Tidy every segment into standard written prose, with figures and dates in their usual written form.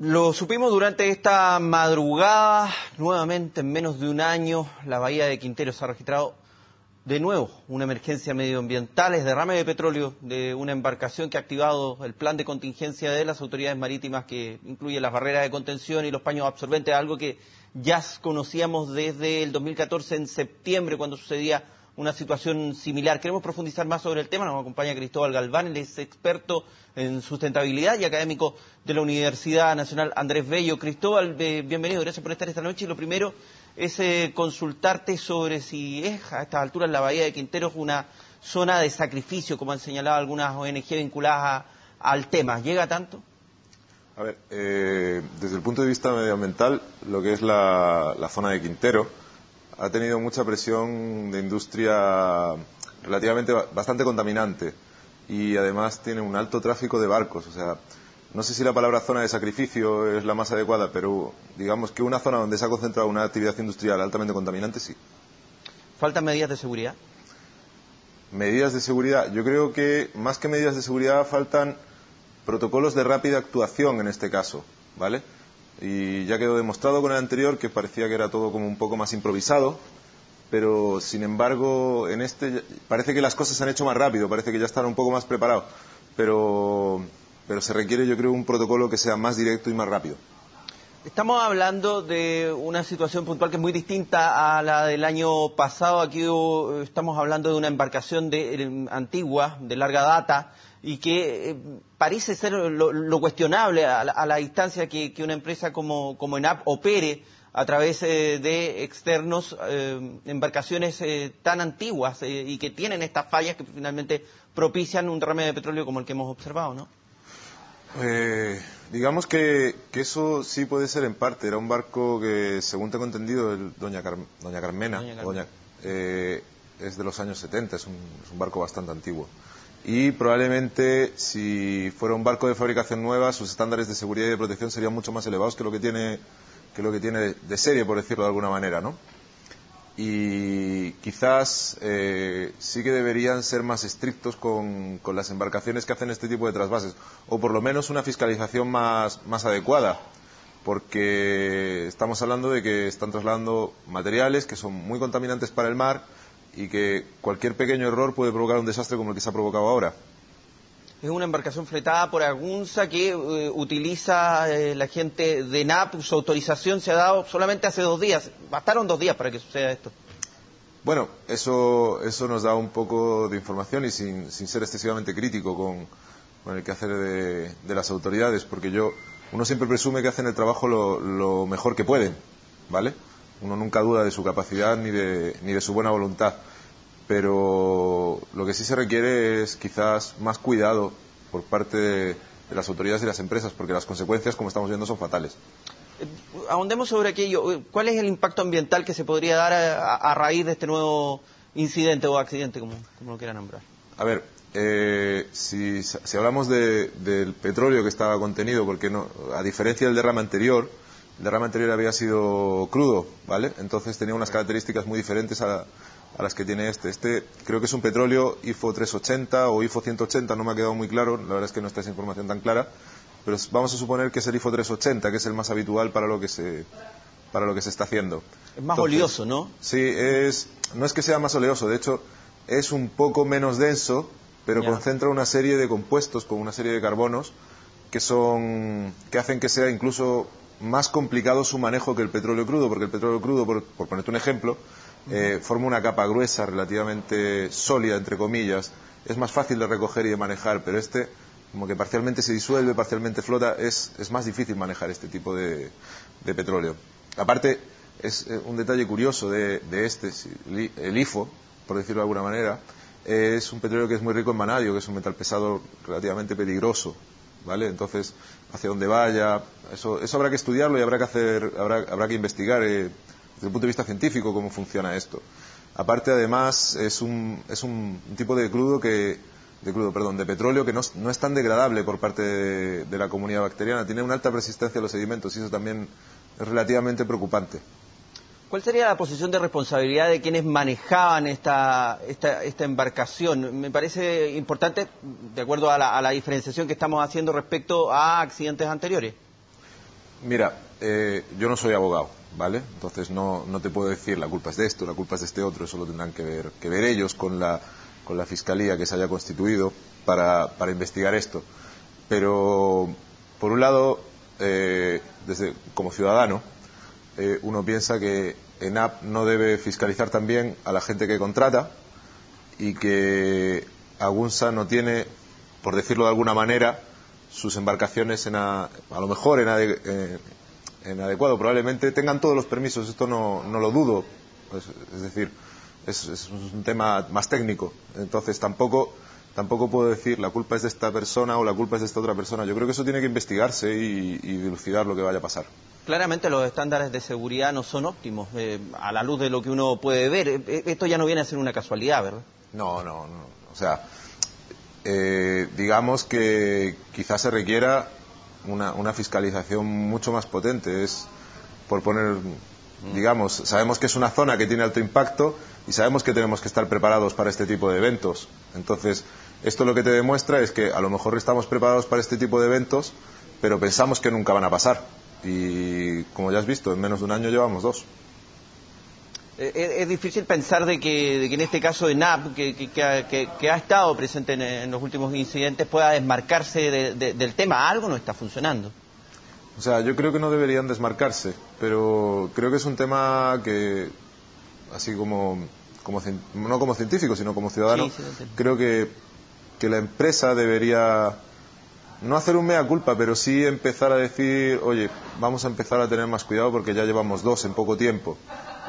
Lo supimos durante esta madrugada, nuevamente en menos de un año, la bahía de Quinteros ha registrado de nuevo una emergencia medioambiental, es derrame de petróleo de una embarcación que ha activado el plan de contingencia de las autoridades marítimas que incluye las barreras de contención y los paños absorbentes, algo que ya conocíamos desde el 2014 en septiembre cuando sucedía una situación similar. Queremos profundizar más sobre el tema. Nos acompaña Cristóbal Galván, él es experto en sustentabilidad y académico de la Universidad Nacional Andrés Bello. Cristóbal, bienvenido, gracias por estar esta noche. Y lo primero es consultarte sobre si es a estas alturas la bahía de Quinteros una zona de sacrificio, como han señalado algunas ONG vinculadas al tema. ¿Llega tanto? A ver, desde el punto de vista medioambiental, lo que es la zona de Quintero ha tenido mucha presión de industria relativamente bastante contaminante y además tiene un alto tráfico de barcos. O sea, no sé si la palabra zona de sacrificio es la más adecuada, pero digamos que una zona donde se ha concentrado una actividad industrial altamente contaminante, sí. ¿Faltan medidas de seguridad? Medidas de seguridad. Yo creo que más que medidas de seguridad faltan protocolos de rápida actuación en este caso, ¿vale? Y ya quedó demostrado con el anterior que parecía que era todo como un poco más improvisado, pero sin embargo en este parece que las cosas se han hecho más rápido, parece que ya están un poco más preparados, pero se requiere, yo creo, un protocolo que sea más directo y más rápido. Estamos hablando de una situación puntual que es muy distinta a la del año pasado. Aquí estamos hablando de una embarcación antigua, de larga data, y que parece ser lo cuestionable a la distancia que una empresa como ENAP opere a través de externos embarcaciones tan antiguas y que tienen estas fallas que finalmente propician un derrame de petróleo como el que hemos observado, ¿no? Digamos que eso sí puede ser en parte. Era un barco que, según tengo entendido, Doña Carmena. Es de los años 70, es un barco bastante antiguo. Y probablemente, si fuera un barco de fabricación nueva, sus estándares de seguridad y de protección serían mucho más elevados que lo que tiene de serie, por decirlo de alguna manera, ¿no? Y quizás sí que deberían ser más estrictos con las embarcaciones que hacen este tipo de trasvases, o por lo menos una fiscalización más adecuada, porque estamos hablando de que están trasladando materiales que son muy contaminantes para el mar y que cualquier pequeño error puede provocar un desastre como el que se ha provocado ahora. Es una embarcación fletada por Agunza que utiliza la gente de ENAP. Su autorización se ha dado solamente hace 2 días. Bastaron 2 días para que suceda esto. Bueno, eso nos da un poco de información y sin ser excesivamente crítico con el quehacer de las autoridades, porque uno siempre presume que hacen el trabajo lo mejor que pueden, ¿vale? Uno nunca duda de su capacidad ni de su buena voluntad. Pero lo que sí se requiere es quizás más cuidado por parte de las autoridades y las empresas, porque las consecuencias, como estamos viendo, son fatales. Ahondemos sobre aquello. ¿Cuál es el impacto ambiental que se podría dar a raíz de este nuevo incidente o accidente, como lo quiera nombrar? A ver, si hablamos del petróleo que estaba contenido, porque no, a diferencia del derrame anterior, el derrame anterior había sido crudo, ¿vale? Entonces tenía unas características muy diferentes a las que tiene este. Este creo que es un petróleo IFO 380 o IFO 180, no me ha quedado muy claro, la verdad es que no está esa información tan clara, pero vamos a suponer que es el IFO 380, que es el más habitual para lo que se está haciendo. Es más oleoso, ¿no? Sí, no es que sea más oleoso, de hecho es un poco menos denso, pero concentra una serie de compuestos con una serie de carbonos que hacen que sea incluso más complicado su manejo que el petróleo crudo, porque el petróleo crudo, por ponerte un ejemplo, forma una capa gruesa, relativamente sólida, entre comillas, es más fácil de recoger y de manejar, pero como que parcialmente se disuelve, parcialmente flota, es más difícil manejar este tipo de petróleo. Aparte, es un detalle curioso de el IFO, por decirlo de alguna manera, es un petróleo que es muy rico en vanadio, que es un metal pesado relativamente peligroso, ¿vale? Entonces, hacia dónde vaya, eso habrá que estudiarlo y habrá que investigar desde el punto de vista científico cómo funciona esto. Aparte, además, es un tipo de petróleo que no es tan degradable por parte de la comunidad bacteriana, tiene una alta resistencia a los sedimentos y eso también es relativamente preocupante. ¿Cuál sería la posición de responsabilidad de quienes manejaban esta embarcación? Me parece importante, de acuerdo a la diferenciación que estamos haciendo respecto a accidentes anteriores. Mira, yo no soy abogado, ¿vale? Entonces no te puedo decir la culpa es de esto, la culpa es de este otro, eso lo tendrán que ver ellos con la fiscalía que se haya constituido para investigar esto. Pero, por un lado, como ciudadano, uno piensa que ENAP no debe fiscalizar también a la gente que contrata y que Agunsa no tiene, por decirlo de alguna manera, sus embarcaciones a lo mejor en adecuado. Probablemente tengan todos los permisos, esto no lo dudo. Es decir, es un tema más técnico. Entonces tampoco puedo decir la culpa es de esta persona o la culpa es de esta otra persona. Yo creo que eso tiene que investigarse y dilucidar lo que vaya a pasar. Claramente los estándares de seguridad no son óptimos, a la luz de lo que uno puede ver. Esto ya no viene a ser una casualidad, ¿verdad? No. O sea, digamos que quizás se requiera una fiscalización mucho más potente. Es, por poner, digamos, sabemos que es una zona que tiene alto impacto y sabemos que tenemos que estar preparados para este tipo de eventos. Entonces, esto lo que te demuestra es que a lo mejor estamos preparados para este tipo de eventos, pero pensamos que nunca van a pasar. Y como ya has visto, en menos de un año llevamos 2. Es difícil pensar de que en este caso ENAP, que ha estado presente en los últimos incidentes, pueda desmarcarse del tema. Algo no está funcionando. O sea, yo creo que no deberían desmarcarse, pero creo que es un tema que, así como no como científico, sino como ciudadano, sí, creo que la empresa debería no hacer un mea culpa, pero sí empezar a decir, oye, vamos a empezar a tener más cuidado porque ya llevamos 2 en poco tiempo.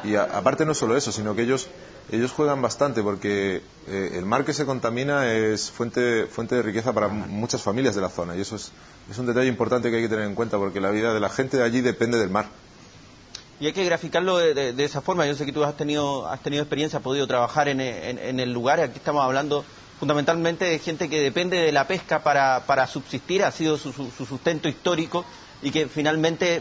Y aparte no solo eso, sino que ellos juegan bastante porque el mar que se contamina es fuente de riqueza para muchas familias de la zona y eso es un detalle importante que hay que tener en cuenta porque la vida de la gente de allí depende del mar. Y hay que graficarlo de esa forma. Yo sé que tú has tenido experiencia, has podido trabajar en el lugar. Aquí estamos hablando fundamentalmente de gente que depende de la pesca para subsistir, ha sido su sustento histórico y que finalmente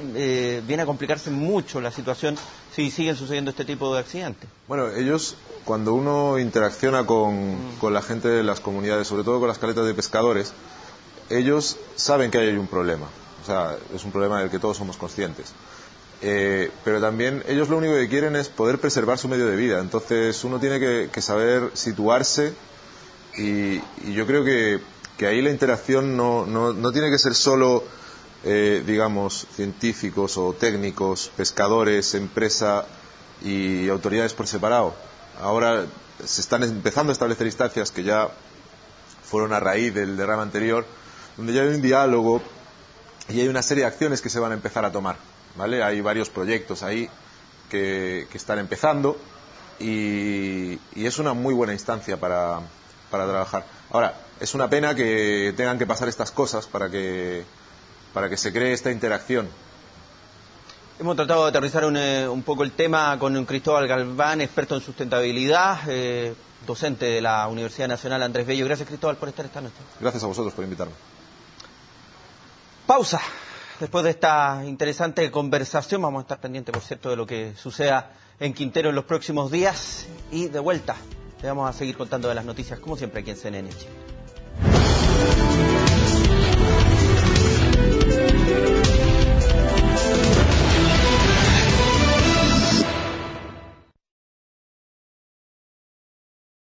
viene a complicarse mucho la situación si siguen sucediendo este tipo de accidentes. Bueno, ellos, cuando uno interacciona con la gente de las comunidades, sobre todo con las caletas de pescadores, ellos saben que hay un problema. O sea, es un problema del que todos somos conscientes. Pero también ellos lo único que quieren es poder preservar su medio de vida. Entonces uno tiene que saber situarse y yo creo que ahí la interacción no tiene que ser solo digamos científicos o técnicos, pescadores, empresa y autoridades por separado. Ahora se están empezando a establecer instancias que ya fueron a raíz del derrame anterior, donde ya hay un diálogo y hay una serie de acciones que se van a empezar a tomar, ¿vale? Hay varios proyectos ahí que están empezando y es una muy buena instancia para trabajar. Ahora, es una pena que tengan que pasar estas cosas para que se cree esta interacción. Hemos tratado de aterrizar un poco el tema con Cristóbal Galván, experto en sustentabilidad, docente de la Universidad Nacional Andrés Bello. Gracias, Cristóbal, por estar esta noche. Gracias a vosotros por invitarme. Pausa. Después de esta interesante conversación, vamos a estar pendientes, por cierto, de lo que suceda en Quintero en los próximos días. Y de vuelta, le vamos a seguir contando de las noticias, como siempre, aquí en CNN Chile.